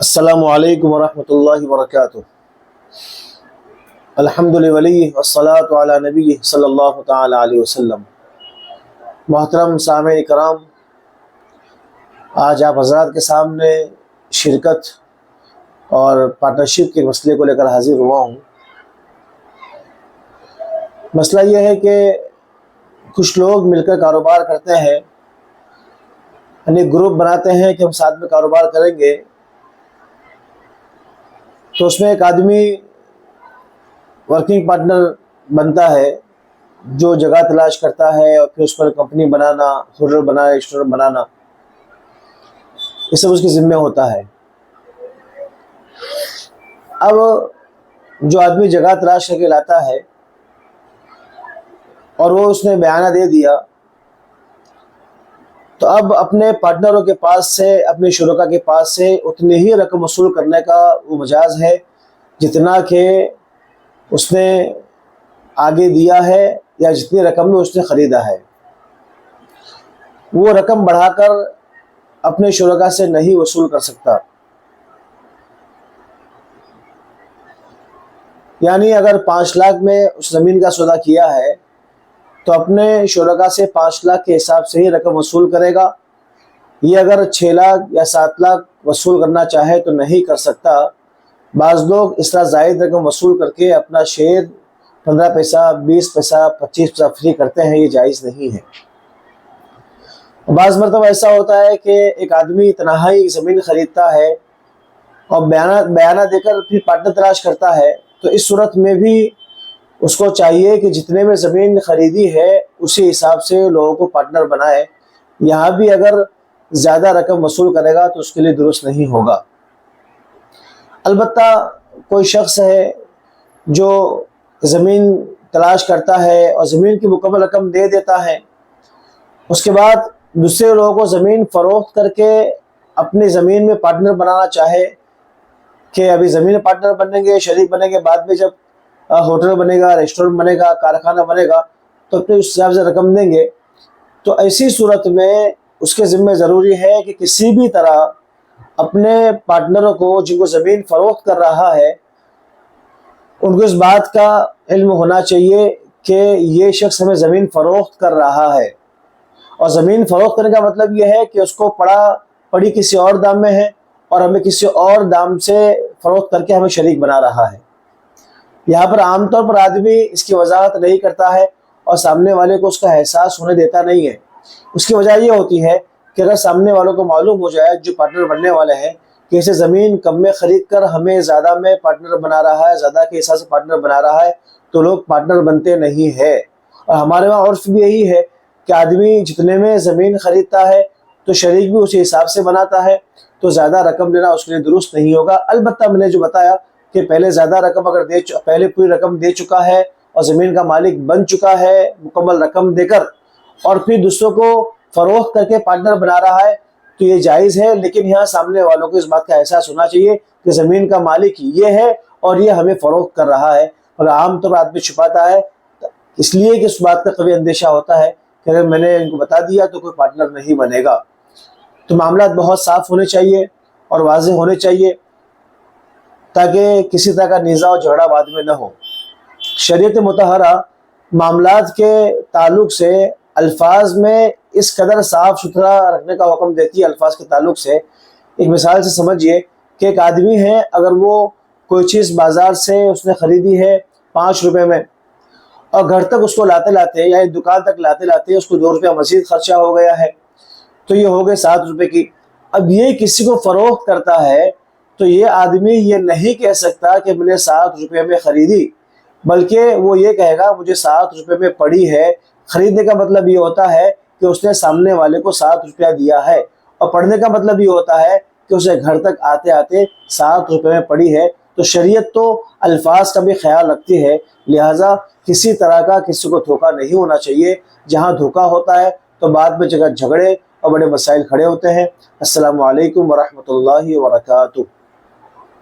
السلام علیکم ورحمۃ اللہ وبرکاتہ۔ الحمد للہ والصلاۃ علی نبی صلی اللہ تعالی علیہ وسلم۔ محترم سامعین کرام، آج آپ حضرات کے سامنے شرکت اور پارٹنرشپ کے مسئلے کو لے کر حاضر ہوا ہوں۔ مسئلہ یہ ہے کہ کچھ لوگ مل کر کاروبار کرتے ہیں، یعنی گروپ بناتے ہیں کہ ہم ساتھ میں کاروبار کریں گے، تو اس میں ایک آدمی ورکنگ پارٹنر بنتا ہے جو جگہ تلاش کرتا ہے اور پھر اس پر کمپنی بنانا، ہوٹل بنانا، ریسٹورنٹ بنانا، یہ سب اس کے ذمہ ہوتا ہے۔ اب جو آدمی جگہ تلاش کر کے لاتا ہے اور وہ اس نے بیانہ دے دیا، تو اب اپنے پارٹنروں کے پاس سے، اپنے شرکا کے پاس سے اتنی ہی رقم وصول کرنے کا وہ مجاز ہے جتنا کہ اس نے آگے دیا ہے یا جتنی رقم میں اس نے خریدا ہے۔ وہ رقم بڑھا کر اپنے شرکا سے نہیں وصول کر سکتا۔ یعنی اگر 5 لاکھ میں اس زمین کا سودا کیا ہے تو اپنے شرکا سے 5 لاکھ کے حساب سے ہی رقم وصول کرے گا۔ یہ اگر 6 لاکھ یا 7 لاکھ وصول کرنا چاہے تو نہیں کر سکتا۔ بعض لوگ اس طرح زائد رقم وصول کر کے اپنا شیئر 15 پیسہ، 20 پیسہ، 25 پیسہ فری کرتے ہیں، یہ جائز نہیں ہے۔ بعض مرتبہ ایسا ہوتا ہے کہ ایک آدمی تنہائی زمین خریدتا ہے اور بیانہ دے کر پھر پارٹنر تلاش کرتا ہے، تو اس صورت میں بھی اس کو چاہیے کہ جتنے میں زمین خریدی ہے اسی حساب سے لوگوں کو پارٹنر بنائے۔ یہاں بھی اگر زیادہ رقم وصول کرے گا تو اس کے لیے درست نہیں ہوگا۔ البتہ کوئی شخص ہے جو زمین تلاش کرتا ہے اور زمین کی مکمل رقم دے دیتا ہے، اس کے بعد دوسرے لوگوں کو زمین فروخت کر کے اپنی زمین میں پارٹنر بنانا چاہے کہ ابھی زمین پارٹنر بنیں گے، شریک بنیں گے، بعد میں جب ہوٹل بنے گا، ریسٹورنٹ بنے گا، کارخانہ بنے گا تو اپنے اس حساب سے رقم دیں گے، تو ایسی صورت میں اس کے ذمہ ضروری ہے کہ کسی بھی طرح اپنے پارٹنروں کو، جن کو زمین فروخت کر رہا ہے، ان کو اس بات کا علم ہونا چاہیے کہ یہ شخص ہمیں زمین فروخت کر رہا ہے، اور زمین فروخت کرنے کا مطلب یہ ہے کہ اس کو پڑی کسی اور دام میں ہے اور ہمیں کسی اور دام سے فروخت کر کے ہمیں شریک بنا رہا ہے۔ یہاں پر عام طور پر آدمی اس کی وضاحت نہیں کرتا ہے اور سامنے والے کو اس کا احساس ہونے دیتا نہیں ہے۔ اس کی وجہ یہ ہوتی ہے کہ اگر سامنے والوں کو معلوم ہو جائے، جو پارٹنر بننے والے ہیں، کہ اسے زمین کم میں خرید کر ہمیں زیادہ میں پارٹنر بنا رہا ہے، زیادہ کے حساب سے پارٹنر بنا رہا ہے، تو لوگ پارٹنر بنتے نہیں ہے۔ اور ہمارے وہاں عرف بھی یہی ہے کہ آدمی جتنے میں زمین خریدتا ہے تو شریک بھی اسی حساب سے بناتا ہے، تو زیادہ رقم لینا اس کے لیے درست نہیں ہوگا۔ البتہ میں نے جو بتایا کہ پہلے زیادہ رقم اگر پہلے پوری رقم دے چکا ہے اور زمین کا مالک بن چکا ہے مکمل رقم دے کر، اور پھر دوسروں کو فروخت کر کے پارٹنر بنا رہا ہے، تو یہ جائز ہے، لیکن یہاں سامنے والوں کو اس بات کا احساس ہونا چاہیے کہ زمین کا مالک یہ ہے اور یہ ہمیں فروخت کر رہا ہے۔ اور عام طور پر آدمی چھپاتا ہے اس لیے کہ اس بات کا کبھی اندیشہ ہوتا ہے کہ اگر میں نے ان کو بتا دیا تو کوئی پارٹنر نہیں بنے گا۔ تو معاملات بہت صاف ہونے چاہیے اور واضح ہونے چاہیے تاکہ کسی طرح کا نزاع و جھگڑا بعد میں نہ ہو۔ شریعت مطہرہ معاملات کے تعلق سے الفاظ میں اس قدر صاف ستھرا رکھنے کا حکم دیتی ہے۔ الفاظ کے تعلق سے ایک مثال سے سمجھیے کہ ایک آدمی ہے، اگر وہ کوئی چیز بازار سے اس نے خریدی ہے 5 روپے میں، اور گھر تک اس کو لاتے لاتے یا دکان تک لاتے لاتے اس کو 2 روپیہ مزید خرچہ ہو گیا ہے، تو یہ ہو گئے 7 روپے کی۔ اب یہ کسی کو فروخت کرتا ہے تو یہ آدمی یہ نہیں کہہ سکتا کہ میں نے 7 روپے میں خریدی، بلکہ وہ یہ کہے گا مجھے 7 روپے میں پڑی ہے۔ خریدنے کا مطلب یہ ہوتا ہے کہ اس نے سامنے والے کو 7 روپیہ دیا ہے، اور پڑھنے کا مطلب یہ ہوتا ہے کہ اسے گھر تک آتے آتے 7 روپے میں پڑی ہے۔ تو شریعت تو الفاظ کا بھی خیال رکھتی ہے، لہٰذا کسی طرح کا کسی کو دھوکہ نہیں ہونا چاہیے۔ جہاں دھوکہ ہوتا ہے تو بعد میں جگہ جھگڑے اور بڑے مسائل کھڑے ہوتے ہیں۔ السلام علیکم ورحمۃ اللہ وبرکاتہ۔